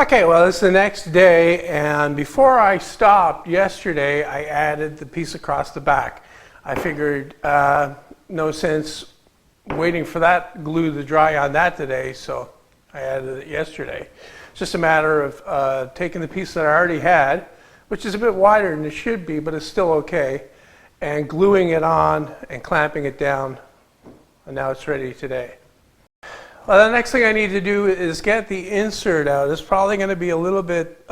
Okay, well, it's the next day, and before I stopped yesterday, I added the piece across the back. I figured no sense waiting for that glue to dry on that today, so I added it yesterday. It's just a matter of taking the piece that I already had, which is a bit wider than it should be, but it's still okay, and gluing it on and clamping it down, and now it's ready today. Well, the next thing I need to do is get the insert out. It's probably going to be a little bit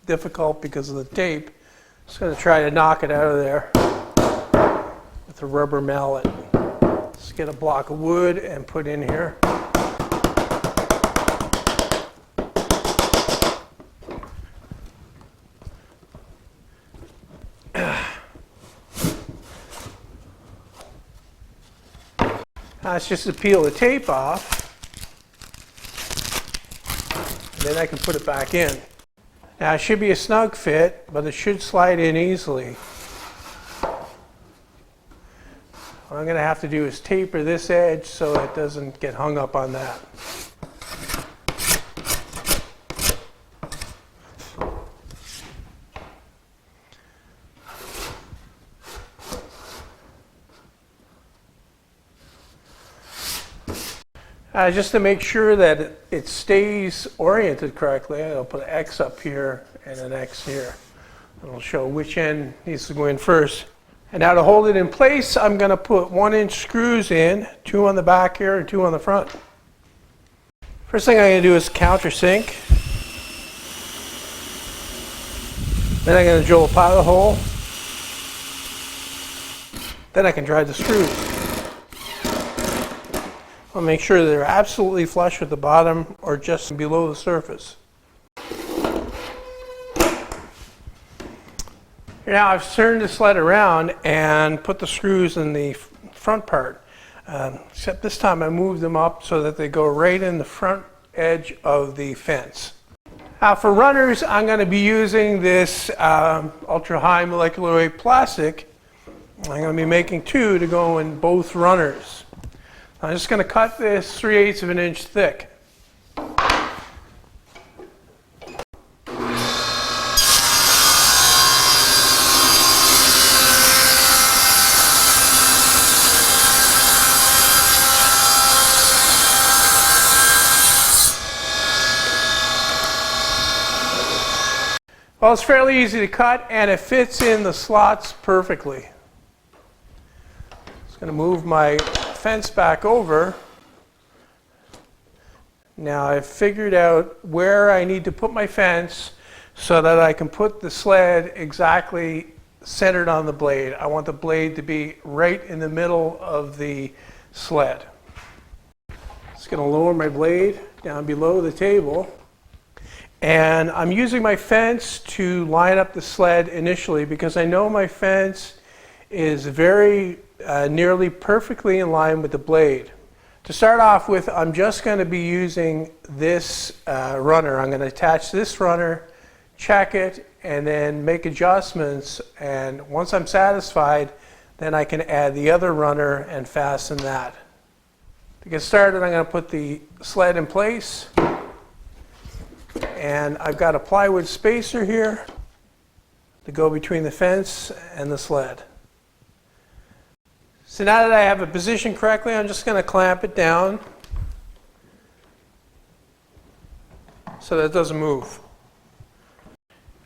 difficult because of the tape. Just going to try to knock it out of there with a rubber mallet. Let's get a block of wood and put in here. Now it's just to peel the tape off, and then I can put it back in. Now it should be a snug fit, but it should slide in easily. What I'm going to have to do is taper this edge so it doesn't get hung up on that. Just to make sure that it stays oriented correctly, I'll put an X up here and an X here. It'll show which end needs to go in first. And now to hold it in place, I'm going to put 1-inch screws in, 2 on the back here and 2 on the front. First thing I'm going to do is countersink. Then I'm going to drill a pilot hole. Then I can drive the screws. I'll make sure they're absolutely flush with the bottom or just below the surface. Now I've turned the sled around and put the screws in the front part. Except this time I moved them up so that they go right in the front edge of the fence. Now for runners, I'm going to be using this ultra high molecular weight plastic. I'm going to be making 2 to go in both runners. I'm just going to cut this 3/8 of an inch thick. Well, it's fairly easy to cut and it fits in the slots perfectly. Just going to move my fence back over. Now I've figured out where I need to put my fence so that I can put the sled exactly centered on the blade. I want the blade to be right in the middle of the sled. Just going to lower my blade down below the table, and I'm using my fence to line up the sled initially because I know my fence is very nearly perfectly in line with the blade. To start off with, I'm just going to be using this runner. I'm going to attach this runner, check it, and then make adjustments. And once I'm satisfied, then I can add the other runner and fasten that. To get started, I'm going to put the sled in place. And I've got a plywood spacer here to go between the fence and the sled. So now that I have it positioned correctly, I'm just going to clamp it down so that it doesn't move.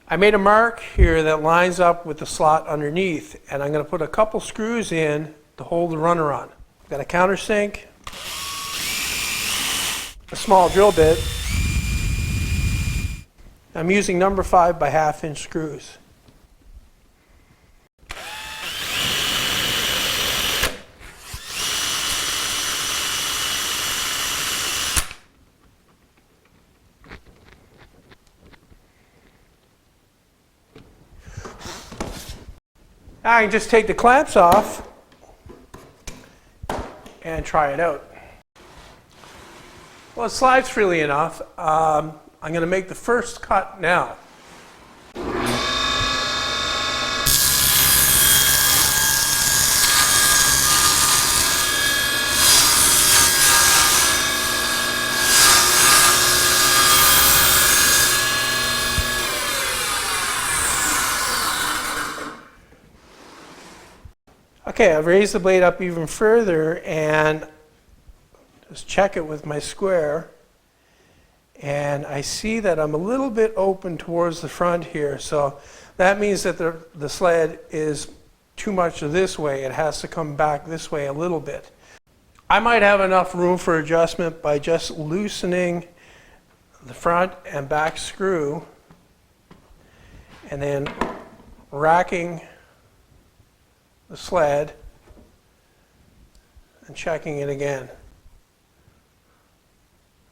I made a mark here that lines up with the slot underneath, and I'm going to put a couple screws in to hold the runner on. I've got a countersink, a small drill bit. I'm using number 5 by 1/2 inch screws. Now I can just take the clamps off and try it out. Well, it slides freely enough. I'm going to make the first cut now. Okay, I've raised the blade up even further and just check it with my square. And I see that I'm a little bit open towards the front here. So that means that the sled is too much this way. It has to come back this way a little bit. I might have enough room for adjustment by just loosening the front and back screw and then racking the sled and checking it again.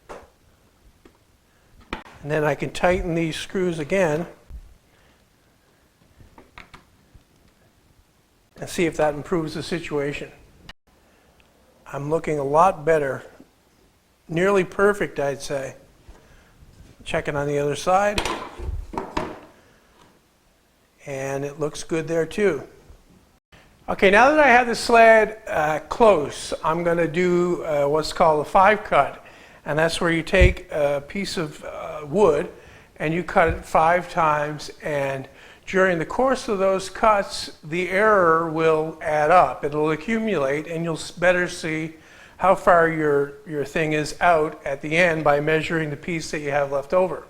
And then I can tighten these screws again and see if that improves the situation. I'm looking a lot better, nearly perfect, I'd say. Checking on the other side, and it looks good there too. Okay, now that I have the sled close, I'm going to do what's called a 5-cut, and that's where you take a piece of wood and you cut it 5 times, and during the course of those cuts, the error will add up. It'll accumulate, and you'll better see how far your thing is out at the end by measuring the piece that you have left over.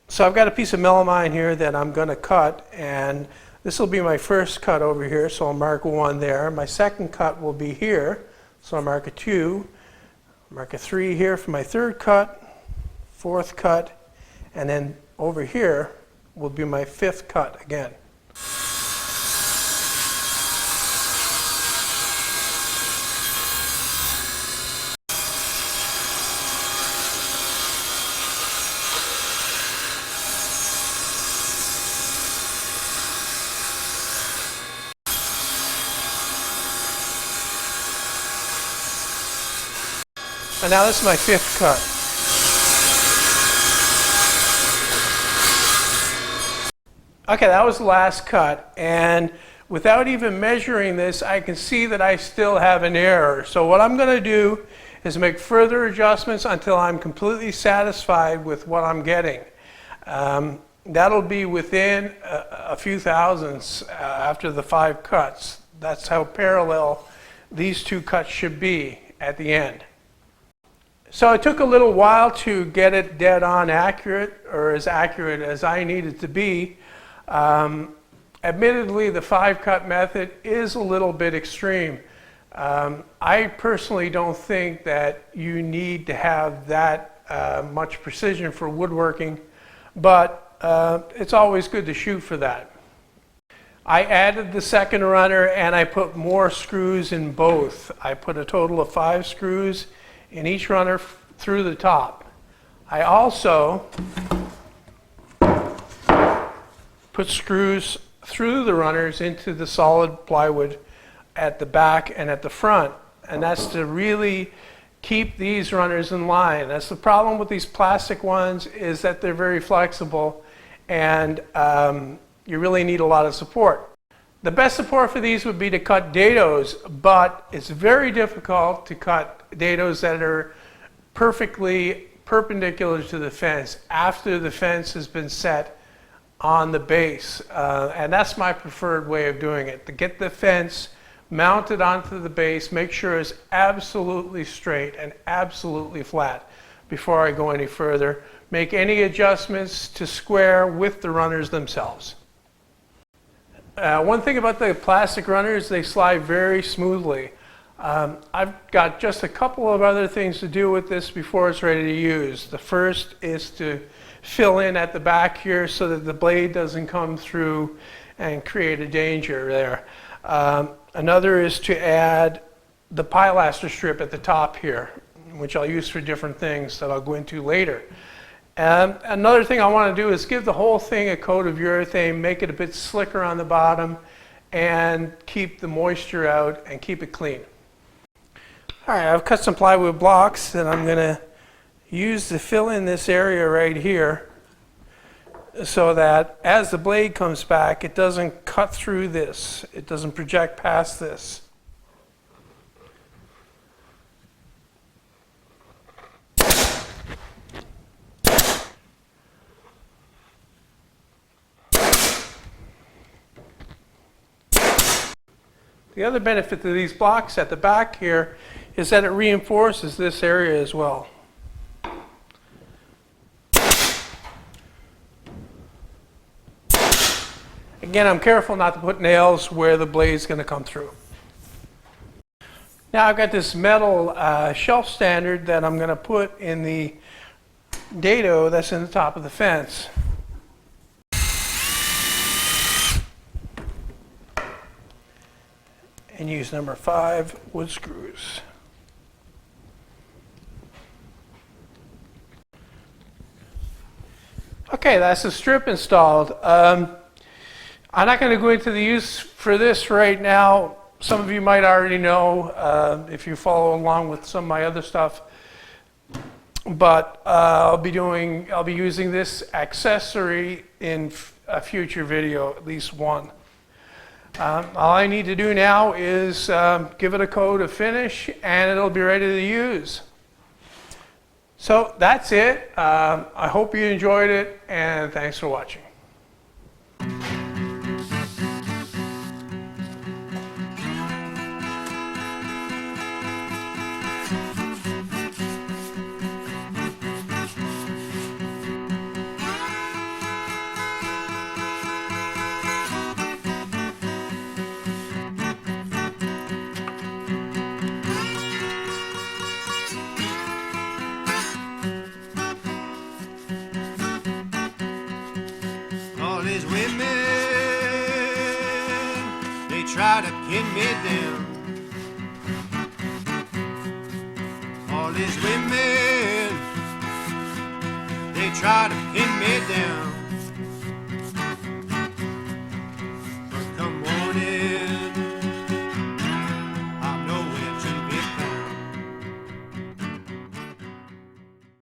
So I've got a piece of melamine here that I'm going to cut, and this will be my first cut over here, so I'll mark 1 there. My second cut will be here, so I'll mark a 2. Mark a 3 here for my third cut, 4th cut, and then over here will be my 5th cut again. And now this is my 5th cut. Okay, that was the last cut, and without even measuring this, I can see that I still have an error. So what I'm going to do is make further adjustments until I'm completely satisfied with what I'm getting. That'll be within a few thousandths after the 5 cuts. That's how parallel these 2 cuts should be at the end. So it took a little while to get it dead on accurate, or as accurate as I needed to be. Admittedly, the 5-cut method is a little bit extreme. I personally don't think that you need to have that much precision for woodworking, but it's always good to shoot for that. I added the second runner and I put more screws in both. I put a total of 5 screws in each runner through the top. I also put screws through the runners into the solid plywood at the back and at the front, and that's to really keep these runners in line. That's the problem with these plastic ones, is that they're very flexible, and you really need a lot of support. The best support for these would be to cut dados, but it's very difficult to cut dados that are perfectly perpendicular to the fence after the fence has been set on the base, and that's my preferred way of doing it. To get the fence mounted onto the base, make sure it's absolutely straight and absolutely flat before I go any further. Make any adjustments to square with the runners themselves. One thing about the plastic runners, they slide very smoothly. I've got just a couple of other things to do with this before it's ready to use. The first is to fill in at the back here so that the blade doesn't come through and create a danger there. Another is to add the pilaster strip at the top here, which I'll use for different things that I'll go into later. Another thing I want to do is give the whole thing a coat of urethane, make it a bit slicker on the bottom, and keep the moisture out and keep it clean. All right, I've cut some plywood blocks that I'm going to use to fill in this area right here so that as the blade comes back, it doesn't cut through this. It doesn't project past this. The other benefit to these blocks at the back here is that it reinforces this area as well. Again, I'm careful not to put nails where the blade's going to come through. Now I've got this metal shelf standard that I'm going to put in the dado that's in the top of the fence. And use number 5 wood screws. Okay, that's the strip installed. I'm not going to go into the use for this right now. Some of you might already know if you follow along with some of my other stuff. But I'll be using this accessory in a future video, at least one. All I need to do now is give it a coat of finish, and it'll be ready to use. So that's it. I hope you enjoyed it, and thanks for watching. These women, they try to pin me down. All these women, they try to pin me down.